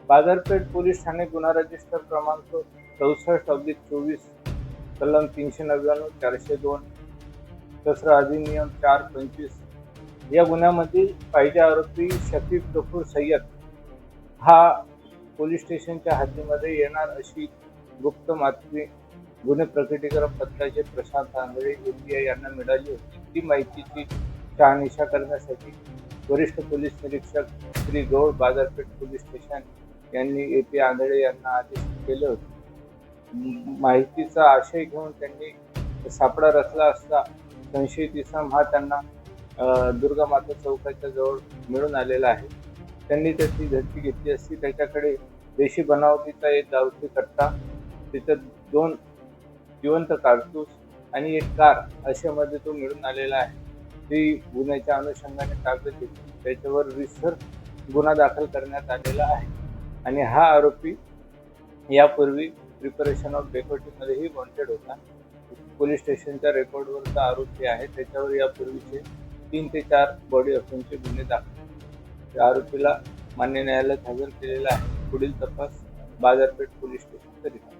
बाजारपेठ पोलीस ठाणे गुन्हा रजिस्टर क्रमांक 64/24 कलम 399 402 शस्त्र अधिनियम 425 या गुन्ह्यामधील पाहिजे आरोपी शफीक गफूर सय्यद हा पोलीस स्टेशनच्या हद्दीमध्ये येणार अशी गुप्त माहिती गुन्हे प्रकटीकरण पथकाचे प्रशांत आंधळे API यांना मिळाली होती. ती माहितीची शहानिशा करण्यासाठी वरिष्ठ पोलीस निरीक्षक श्री गौड बाजारपेठ पोलीस स्टेशन यांनी API आंधळे यांना आदेश केले होते. माहितीचा आशय घेऊन त्यांनी सापळा रचला असता संशयित इसम हा त्यांना दुर्गामाता चौकाच्या जवळ मिळून आलेला आहे. त्यांनी त्याची झडती घेतली असती. त्याच्याकडे देशी बनावटीचा एक गावठी कट्टा, तिथे 2 जिवंत कारतूस आणि एक कार अशामध्ये तो मिळून आलेला आहे. ती गुन्ह्याच्या अनुषंगाने कागद घेतली, त्याच्यावर रितसर गुन्हा दाखल करण्यात आलेला आहे. आणि हा आरोपी यापूर्वी प्रिपरेशन ऑफ डेकोटीमध्येही वॉन्टेड होता. पोलीस स्टेशनच्या रेकॉर्डवरचा आरोपी आहे. त्याच्यावर यापूर्वीचे 3 ते 4 बॉडी ऑफेन्सचे गुन्हे दाखल. या आरोपीला मान्य न्यायालयात हजर केलेला आहे. पुढील तपास बाजारपेठ पोलीस स्टेशन करीत आहे.